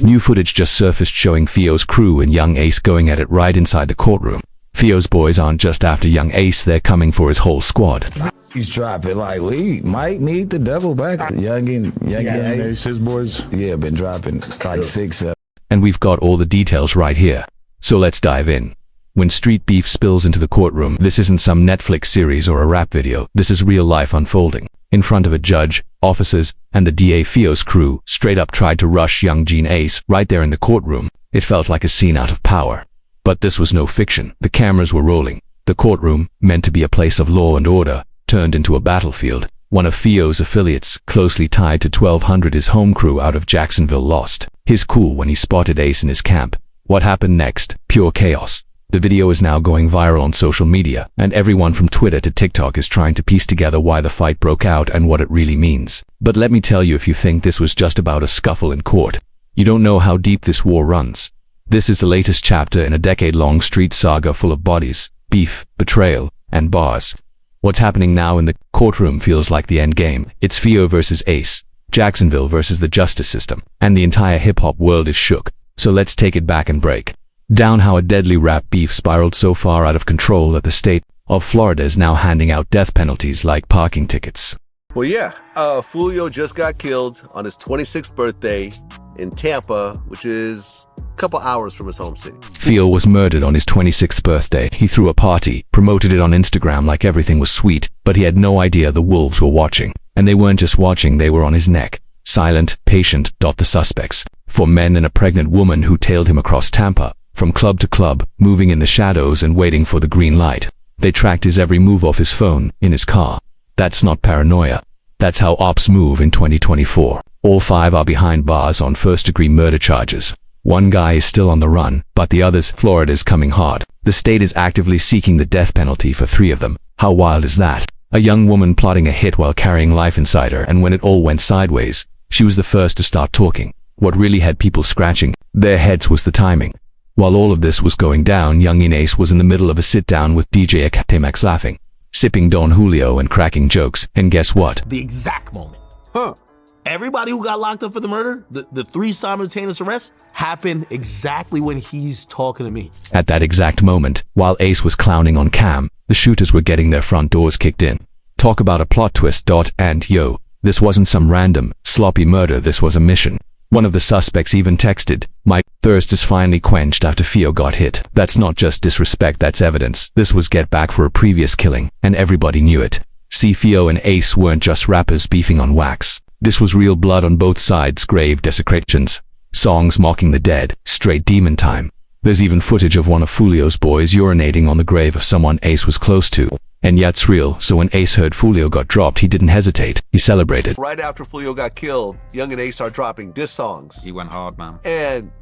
New footage just surfaced showing Foolio's crew and young Ace going at it right inside the courtroom. Foolio's boys aren't just after young Ace, they're coming for his whole squad. He's dropping like we might need the devil back. Yungeen Ace, his boys. Yeah, been dropping like 6, 7. And we've got all the details right here. So let's dive in. When street beef spills into the courtroom, this isn't some Netflix series or a rap video. This is real life unfolding. In front of a judge, officers, and the DA. Foolio's crew straight up tried to rush Yungeen Ace right there in the courtroom. It felt like a scene out of Power. But this was no fiction. The cameras were rolling. The courtroom, meant to be a place of law and order, turned into a battlefield. One of Foolio's affiliates, closely tied to 1200, his home crew out of Jacksonville, lost his cool when he spotted Ace in his camp. What happened next? Pure chaos. The video is now going viral on social media, and everyone from Twitter to TikTok is trying to piece together why the fight broke out and what it really means. But let me tell you, if you think this was just about a scuffle in court, you don't know how deep this war runs. This is the latest chapter in a decade-long street saga full of bodies, beef, betrayal, and bars. What's happening now in the courtroom feels like the end game. It's Foolio versus Ace, Jacksonville versus the justice system, and the entire hip-hop world is shook. So let's take it back and break down how a deadly rap beef spiraled so far out of control that the state of Florida is now handing out death penalties like parking tickets. Well, yeah, Foolio just got killed on his 26th birthday in Tampa, which is a couple hours from his home city. Foolio was murdered on his 26th birthday. He threw a party, promoted it on Instagram like everything was sweet, but he had no idea the wolves were watching. And they weren't just watching, they were on his neck. Silent, patient. The suspects, 4 men and a pregnant woman who tailed him across Tampa, from club to club, moving in the shadows and waiting for the green light. They tracked his every move off his phone, in his car. That's not paranoia. That's how ops move in 2024. All 5 are behind bars on first-degree murder charges. One guy is still on the run, but the others, Florida's coming hard. The state is actively seeking the death penalty for 3 of them. How wild is that? A young woman plotting a hit while carrying life inside her, and when it all went sideways, she was the first to start talking. What really had people scratching their heads was the timing. While all of this was going down, Yungeen Ace was in the middle of a sit-down with DJ Akatemax, laughing, sipping Don Julio and cracking jokes. And guess what? The exact moment. Everybody who got locked up for the murder, the 3 simultaneous arrests, happened exactly when he's talking to me. At that exact moment, while Ace was clowning on cam, the shooters were getting their front doors kicked in. Talk about a plot twist. And yo, this wasn't some random, sloppy murder, this was a mission. One of the suspects even texted, "My thirst is finally quenched after Foolio got hit." That's not just disrespect, that's evidence. This was get back for a previous killing, and everybody knew it. See, Foolio and Ace weren't just rappers beefing on wax. This was real blood on both sides, grave desecrations, songs mocking the dead, straight demon time. There's even footage of one of Foolio's boys urinating on the grave of someone Ace was close to. And yeah, it's real. So when Ace heard Foolio got dropped, he didn't hesitate. He celebrated. Right after Foolio got killed, Young and Ace are dropping diss songs. He went hard, man. And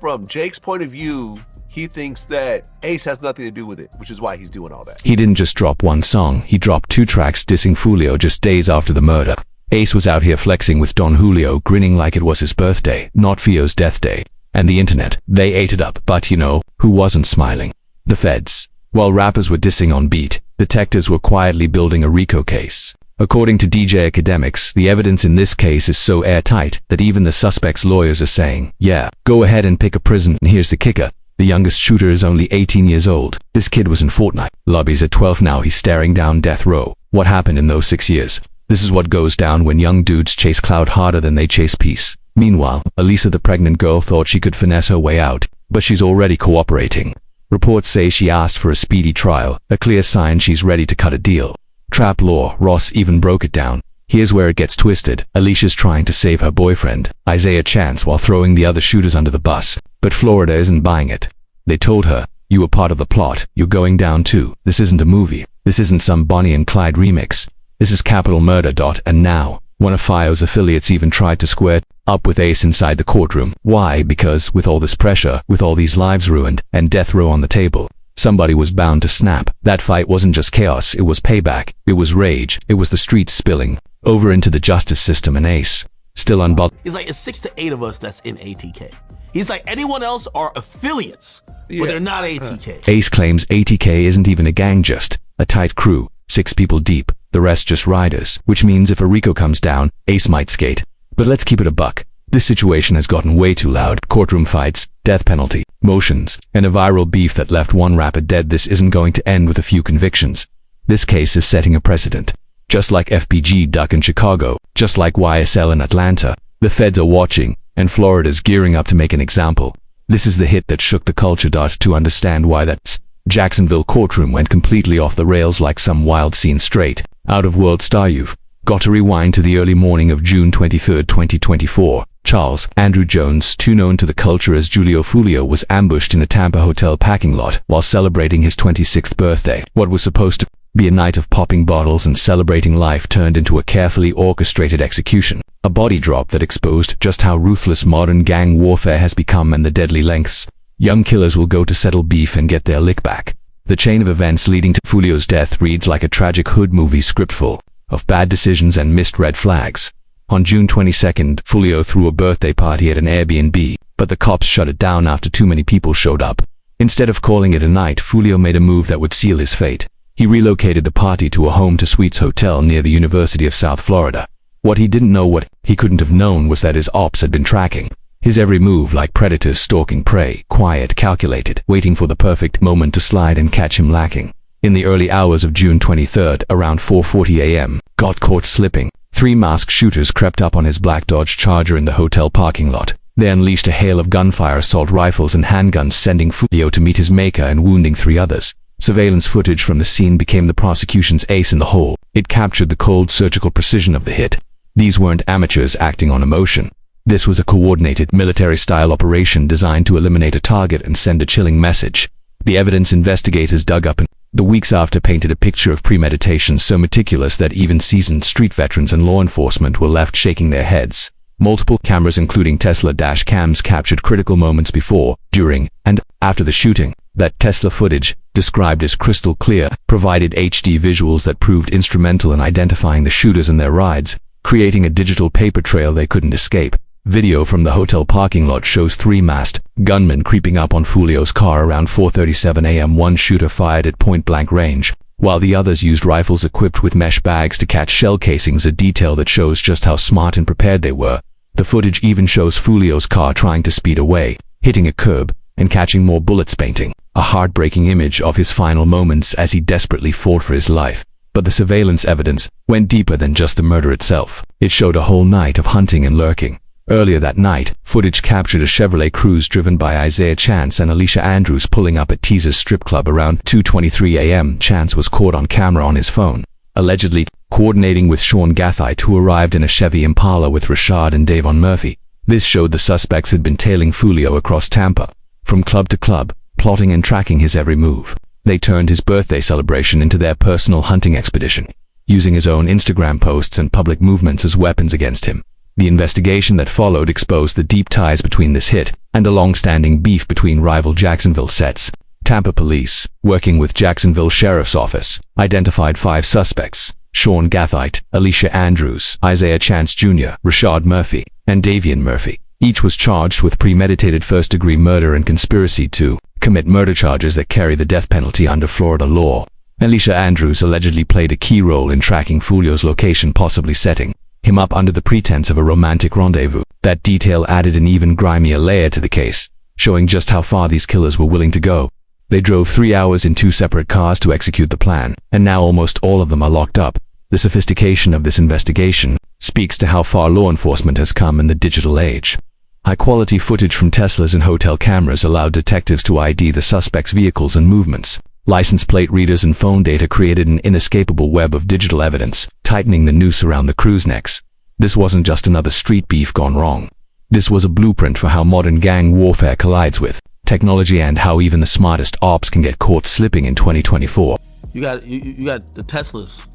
from Jake's point of view, he thinks that Ace has nothing to do with it, which is why he's doing all that. He didn't just drop one song, he dropped 2 tracks dissing Foolio just days after the murder. Ace was out here flexing with Don Julio, grinning like it was his birthday, not Foolio's death day. And the internet, they ate it up. But you know, who wasn't smiling? The feds. While rappers were dissing on beat, detectives were quietly building a RICO case. According to DJ Academics, the evidence in this case is so airtight that even the suspect's lawyers are saying, yeah, go ahead and pick a prison. And here's the kicker. The youngest shooter is only 18 years old. This kid was in Fortnite lobbies at 12, now he's staring down death row. What happened in those 6 years? This is what goes down when young dudes chase clout harder than they chase peace. Meanwhile, Elisa, the pregnant girl, thought she could finesse her way out, but she's already cooperating. Reports say she asked for a speedy trial, a clear sign she's ready to cut a deal. Trap law, Ross even broke it down. Here's where it gets twisted. Alicia's trying to save her boyfriend, Isaiah Chance, while throwing the other shooters under the bus. But Florida isn't buying it. They told her, you were part of the plot, you're going down too. This isn't a movie. This isn't some Bonnie and Clyde remix. This is capital murder. And now, one of Foolio's affiliates even tried to square up with Ace inside the courtroom. Why? Because with all this pressure, with all these lives ruined, and death row on the table, somebody was bound to snap. That fight wasn't just chaos, it was payback. It was rage. It was the streets spilling over into the justice system, and Ace, still unbothered. He's like, it's 6 to 8 of us that's in ATK. He's like, anyone else are affiliates, but they're not ATK. Ace claims ATK isn't even a gang, just a tight crew, 6 people deep, the rest just riders, which means if a RICO comes down, Ace might skate. But let's keep it a buck. This situation has gotten way too loud. Courtroom fights, death penalty, motions, and a viral beef that left one rapper dead. This isn't going to end with a few convictions. This case is setting a precedent. Just like FBG Duck in Chicago, just like YSL in Atlanta, the feds are watching, and Florida's gearing up to make an example. This is the hit that shook the culture. To understand why that Jacksonville courtroom went completely off the rails like some wild scene straight out of World Star, you've got to rewind to the early morning of June 23, 2024. Charles Andrew Jones, too known to the culture as Julio Foolio, was ambushed in a Tampa hotel parking lot while celebrating his 26th birthday. What was supposed to be a night of popping bottles and celebrating life turned into a carefully orchestrated execution. A body drop that exposed just how ruthless modern gang warfare has become and the deadly lengths young killers will go to settle beef and get their lick back. The chain of events leading to Foolio's death reads like a tragic hood movie script full of bad decisions and missed red flags. On June 22nd, Foolio threw a birthday party at an Airbnb, but the cops shut it down after too many people showed up. Instead of calling it a night, Foolio made a move that would seal his fate. He relocated the party to a home-to-suites hotel near the University of South Florida. What he didn't know, what he couldn't have known, was that his ops had been tracking his every move like predators stalking prey, quiet, calculated, waiting for the perfect moment to slide and catch him lacking. In the early hours of June 23rd, around 4:40 a.m., got caught slipping. 3 masked shooters crept up on his black Dodge Charger in the hotel parking lot. They unleashed a hail of gunfire, assault rifles, and handguns, sending Foolio to meet his maker and wounding 3 others. Surveillance footage from the scene became the prosecution's ace in the hole. It captured the cold, surgical precision of the hit. These weren't amateurs acting on emotion. This was a coordinated, military-style operation designed to eliminate a target and send a chilling message. The evidence investigators dug up in the weeks after painted a picture of premeditation so meticulous that even seasoned street veterans and law enforcement were left shaking their heads. Multiple cameras, including Tesla dash cams, captured critical moments before, during, and after the shooting. That Tesla footage, described as crystal clear, provided HD visuals that proved instrumental in identifying the shooters and their rides, creating a digital paper trail they couldn't escape. Video from the hotel parking lot shows 3 masked gunmen creeping up on Foolio's car around 4:37 a.m. One shooter fired at point-blank range, while the others used rifles equipped with mesh bags to catch shell casings, a detail that shows just how smart and prepared they were. The footage even shows Foolio's car trying to speed away, hitting a curb, and catching more bullets, painting a heartbreaking image of his final moments as he desperately fought for his life. But the surveillance evidence went deeper than just the murder itself. It showed a whole night of hunting and lurking. Earlier that night, footage captured a Chevrolet Cruze driven by Isaiah Chance and Alicia Andrews pulling up at Teaser's strip club around 2:23 a.m. Chance was caught on camera on his phone, allegedly coordinating with Sean Gathite, who arrived in a Chevy Impala with Rashad and Davon Murphy. This showed the suspects had been tailing Foolio across Tampa, from club to club, plotting and tracking his every move. They turned his birthday celebration into their personal hunting expedition, using his own Instagram posts and public movements as weapons against him. The investigation that followed exposed the deep ties between this hit and a long-standing beef between rival Jacksonville sets. Tampa police, working with Jacksonville Sheriff's Office, identified 5 suspects: Sean Gathite, Alicia Andrews, Isaiah Chance Jr., Rashad Murphy, and Davian Murphy. Each was charged with premeditated first-degree murder and conspiracy to commit murder, charges that carry the death penalty under Florida law. Alicia Andrews allegedly played a key role in tracking Foolio's location, possibly setting him up under the pretense of a romantic rendezvous. That detail added an even grimier layer to the case, showing just how far these killers were willing to go. They drove 3 hours in 2 separate cars to execute the plan, and now almost all of them are locked up. The sophistication of this investigation speaks to how far law enforcement has come in the digital age. High-quality footage from Teslas and hotel cameras allowed detectives to ID the suspects' vehicles and movements. License plate readers and phone data created an inescapable web of digital evidence, tightening the noose around the crew's necks. This wasn't just another street beef gone wrong. This was a blueprint for how modern gang warfare collides with technology and how even the smartest ops can get caught slipping in 2024. You got the Teslas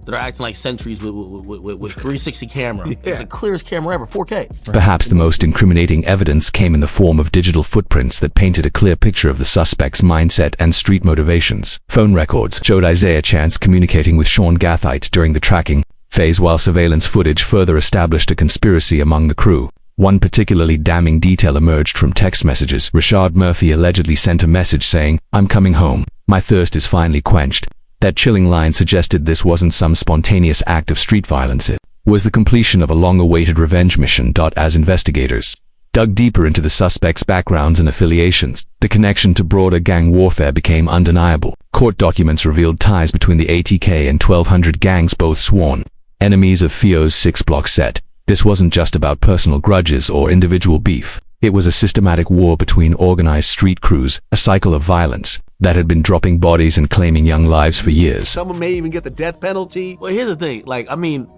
that are acting like sentries with 360 camera. Yeah. It's the clearest camera ever, 4K. Perhaps the most incriminating evidence came in the form of digital footprints that painted a clear picture of the suspect's mindset and street motivations. Phone records showed Isaiah Chance communicating with Sean Gathite during the tracking phase, while surveillance footage further established a conspiracy among the crew. One particularly damning detail emerged from text messages. Rashad Murphy allegedly sent a message saying, "I'm coming home. My thirst is finally quenched." That chilling line suggested this wasn't some spontaneous act of street violence. was the completion of a long-awaited revenge mission. As investigators dug deeper into the suspects' backgrounds and affiliations, the connection to broader gang warfare became undeniable. Court documents revealed ties between the ATK and 1200 gangs, both sworn enemies of Fio's 6-block set. This wasn't just about personal grudges or individual beef. It was a systematic war between organized street crews, a cycle of violence that had been dropping bodies and claiming young lives for years. Someone may even get the death penalty. Well, here's the thing. Like, I mean,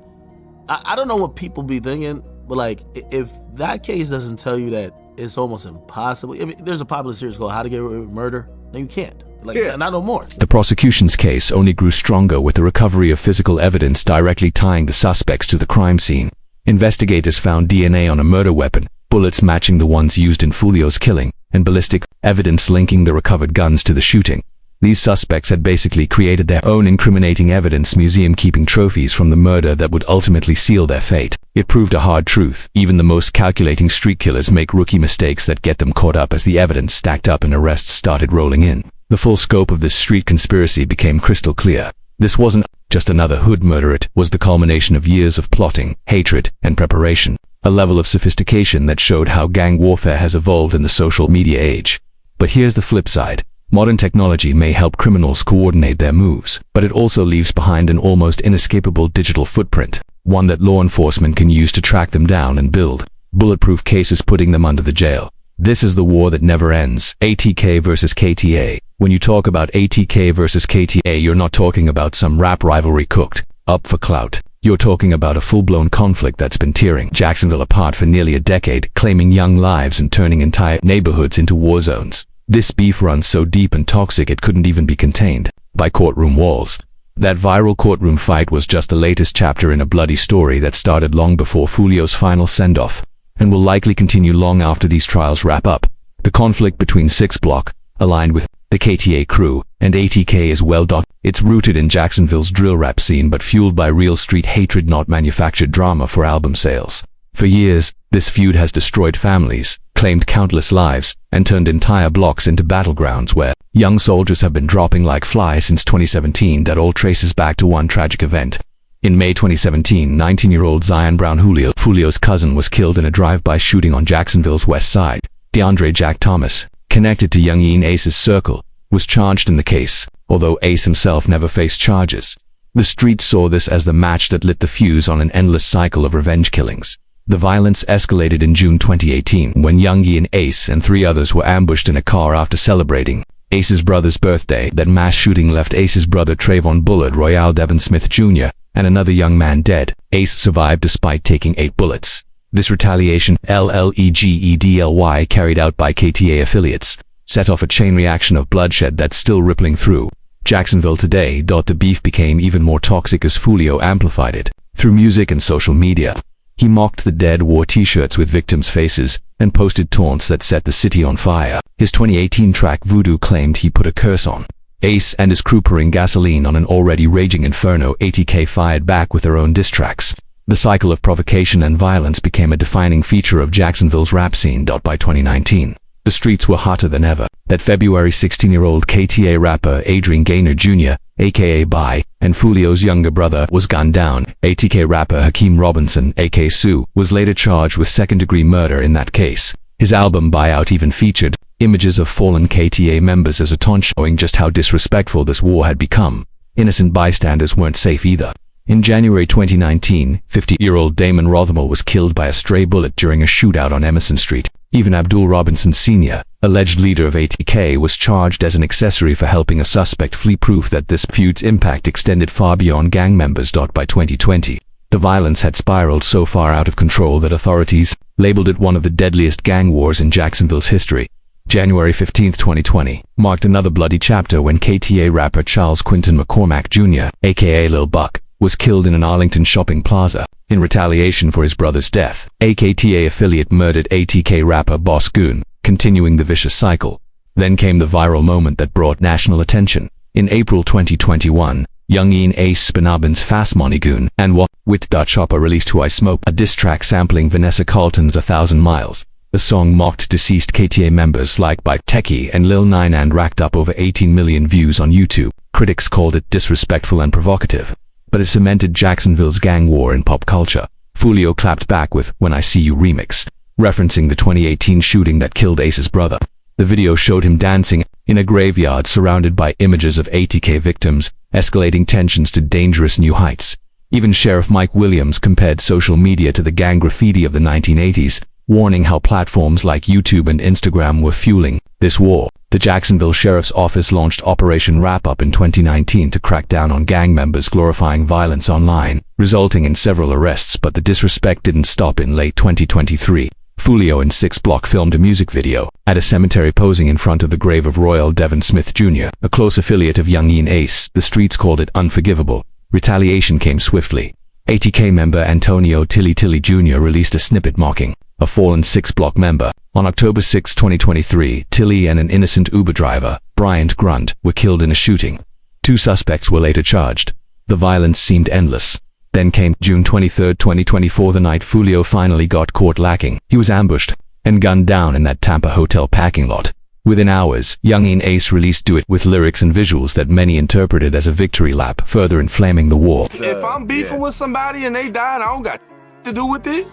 I don't know what people be thinking, but like, if that case doesn't tell you that it's almost impossible. If there's a popular series called How to Get Away with Murder, then you can't. Like, not no more. The prosecution's case only grew stronger with the recovery of physical evidence directly tying the suspects to the crime scene. Investigators found DNA on a murder weapon, bullets matching the ones used in Foolio's killing, and ballistic evidence linking the recovered guns to the shooting. These suspects had basically created their own incriminating evidence museum, keeping trophies from the murder that would ultimately seal their fate. It proved a hard truth. Even the most calculating street killers make rookie mistakes that get them caught up as the evidence stacked up and arrests started rolling in. The full scope of this street conspiracy became crystal clear. This wasn't just another hood murder, it was the culmination of years of plotting, hatred, and preparation. A level of sophistication that showed how gang warfare has evolved in the social media age. But here's the flip side. Modern technology may help criminals coordinate their moves, but it also leaves behind an almost inescapable digital footprint, one that law enforcement can use to track them down and build bulletproof cases, putting them under the jail. This is the war that never ends. ATK versus KTA. When you talk about ATK versus KTA, you're not talking about some rap rivalry cooked up for clout. You're talking about a full-blown conflict that's been tearing Jacksonville apart for nearly a decade, claiming young lives and turning entire neighborhoods into war zones. This beef runs so deep and toxic it couldn't even be contained by courtroom walls. That viral courtroom fight was just the latest chapter in a bloody story that started long before Foolio's final send-off, and will likely continue long after these trials wrap up. The conflict between 6-block, aligned with the KTA crew, and ATK is well documented. It's rooted in Jacksonville's drill rap scene but fueled by real street hatred, not manufactured drama for album sales. For years, this feud has destroyed families, claimed countless lives, and turned entire blocks into battlegrounds where young soldiers have been dropping like flies since 2017. That all traces back to one tragic event. In May 2017, 19-year-old Zion Brown Foolio's cousin, was killed in a drive-by shooting on Jacksonville's west side. DeAndre Jack Thomas, connected to Yungeen Ace's circle, was charged in the case, although Ace himself never faced charges. The streets saw this as the match that lit the fuse on an endless cycle of revenge killings. The violence escalated in June 2018 when Yungeen, Ace, and 3 others were ambushed in a car after celebrating Ace's brother's birthday. That mass shooting left Ace's brother Trayvon Bullard Royale Devon Smith Jr. and another young man dead. Ace survived despite taking 8 bullets. This retaliation, allegedly carried out by KTA affiliates, set off a chain reaction of bloodshed that's still rippling through Jacksonville today. The beef became even more toxic as Foolio amplified it through music and social media. He mocked the dead, wore t-shirts with victims' faces, and posted taunts that set the city on fire. His 2018 track Voodoo claimed he put a curse on Ace and his crew, pouring gasoline on an already raging inferno. ATK fired back with their own diss tracks. The cycle of provocation and violence became a defining feature of Jacksonville's rap scene. By 2019, the streets were hotter than ever. That February, 16-year-old KTA rapper Adrian Gaynor Jr., aka Bai, and Foolio's younger brother, was gunned down. ATK rapper Hakeem Robinson, aka Sue, was later charged with second-degree murder in that case. His album Buyout even featured images of fallen KTA members as a taunt, showing just how disrespectful this war had become. Innocent bystanders weren't safe either. In January 2019, 50-year-old Damon Rothermel was killed by a stray bullet during a shootout on Emerson Street. Even Abdul Robinson Sr., alleged leader of ATK, was charged as an accessory for helping a suspect flee, proof that this feud's impact extended far beyond gang members. By 2020, the violence had spiraled so far out of control that authorities labeled it one of the deadliest gang wars in Jacksonville's history. January 15, 2020, marked another bloody chapter when KTA rapper Charles Quinton McCormack Jr., aka Lil Buck, was killed in an Arlington shopping plaza. In retaliation for his brother's death, a KTA affiliate murdered ATK rapper Boss Goon, continuing the vicious cycle. Then came the viral moment that brought national attention. In April 2021, Yungeen Ace Spinabin's Fast Money Goon and What with Chopper released Who I Smoke, a diss track sampling Vanessa Carlton's 1,000 Miles. The song mocked deceased KTA members like by Techie and Lil Nine and racked up over 18 million views on YouTube. Critics called it disrespectful and provocative, but it cemented Jacksonville's gang war in pop culture. Foolio clapped back with "When I See You" remixed, referencing the 2018 shooting that killed Ace's brother. The video showed him dancing in a graveyard surrounded by images of ATK victims, escalating tensions to dangerous new heights. Even Sheriff Mike Williams compared social media to the gang graffiti of the 1980s, warning how platforms like YouTube and Instagram were fueling this war. The Jacksonville Sheriff's Office launched Operation Wrap Up in 2019 to crack down on gang members glorifying violence online, resulting in several arrests, but the disrespect didn't stop in late 2023. Foolio in 6 Block filmed a music video at a cemetery posing in front of the grave of Royal Devon Smith Jr., a close affiliate of Yungeen Ace. The streets called it unforgivable. Retaliation came swiftly. ATK member Antonio Tilly Jr. released a snippet mocking a fallen 6 Block member. On October 6, 2023, Tilly and an innocent Uber driver, Bryant Grunt, were killed in a shooting. 2 suspects were later charged. The violence seemed endless. Then came June 23, 2024, the night Foolio finally got caught lacking. He was ambushed and gunned down in that Tampa hotel parking lot. Within hours, Yungeen Ace released "Do It" with lyrics and visuals that many interpreted as a victory lap, further inflaming the war. If I'm beefing with somebody and they died, I don't got to do with it.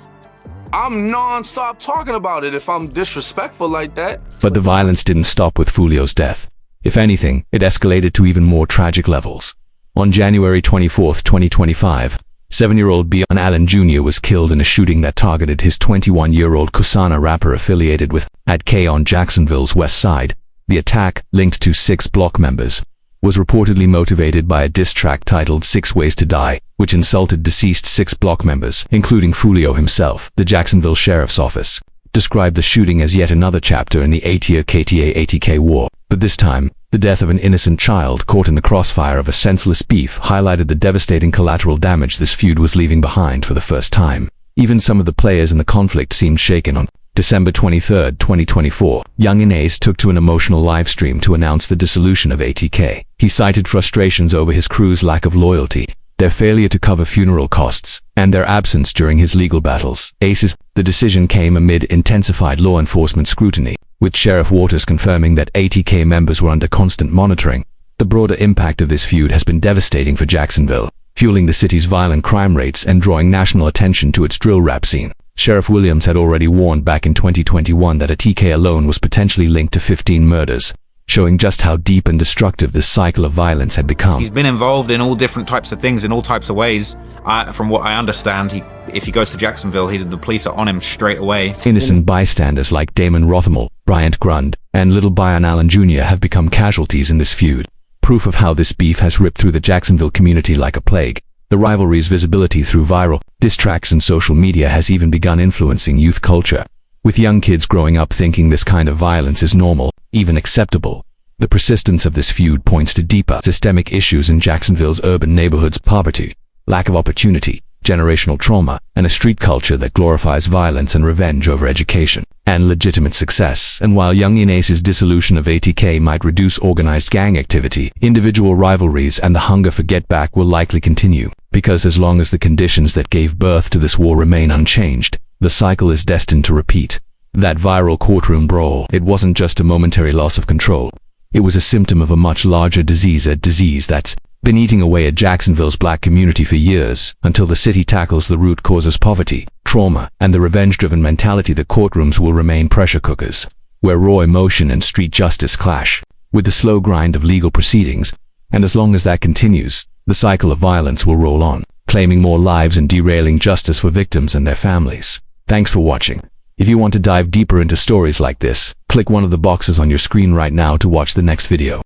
I'm non-stop talking about it if I'm disrespectful like that. But the violence didn't stop with Foolio's death. If anything, it escalated to even more tragic levels. On January 24, 2025, 7-year-old Beyonce Allen Jr. was killed in a shooting that targeted his 21-year-old Kusana rapper affiliated with K on Jacksonville's west side. The attack, linked to 6 Block members, was reportedly motivated by a diss track titled 6 Ways to Die, which insulted deceased 6 Block members, including Foolio himself. The Jacksonville Sheriff's Office described the shooting as yet another chapter in the 8-year KTA-ATK war. But this time, the death of an innocent child caught in the crossfire of a senseless beef highlighted the devastating collateral damage this feud was leaving behind for the first time. Even some of the players in the conflict seemed shaken. On December 23, 2024, Yungeen Ace took to an emotional live stream to announce the dissolution of ATK. He cited frustrations over his crew's lack of loyalty, their failure to cover funeral costs, and their absence during his legal battles. The decision came amid intensified law enforcement scrutiny, with Sheriff Waters confirming that ATK members were under constant monitoring. The broader impact of this feud has been devastating for Jacksonville, fueling the city's violent crime rates and drawing national attention to its drill rap scene. Sheriff Williams had already warned back in 2021 that ATK alone was potentially linked to 15 murders, showing just how deep and destructive this cycle of violence had become. He's been involved in all different types of things in all types of ways. From what I understand, if he goes to Jacksonville, the police are on him straight away. Innocent bystanders like Damon Rothermel, Bryant Grunt, and Little Byon Allen Jr. have become casualties in this feud. Proof of how this beef has ripped through the Jacksonville community like a plague. The rivalry's visibility through viral diss tracks and social media has even begun influencing youth culture, with young kids growing up thinking this kind of violence is normal, even acceptable. The persistence of this feud points to deeper systemic issues in Jacksonville's urban neighborhoods: poverty, lack of opportunity, generational trauma, and a street culture that glorifies violence and revenge over education and legitimate success. And while Yungeen Ace's dissolution of ATK might reduce organized gang activity, individual rivalries and the hunger for get back will likely continue, because as long as the conditions that gave birth to this war remain unchanged, the cycle is destined to repeat. That viral courtroom brawl, it wasn't just a momentary loss of control. It was a symptom of a much larger disease, a disease that's been eating away at Jacksonville's black community for years. Until the city tackles the root causes: poverty, trauma, and the revenge-driven mentality, the courtrooms will remain pressure cookers, where raw emotion and street justice clash with the slow grind of legal proceedings. And as long as that continues, the cycle of violence will roll on, claiming more lives and derailing justice for victims and their families. Thanks for watching. If you want to dive deeper into stories like this, click one of the boxes on your screen right now to watch the next video.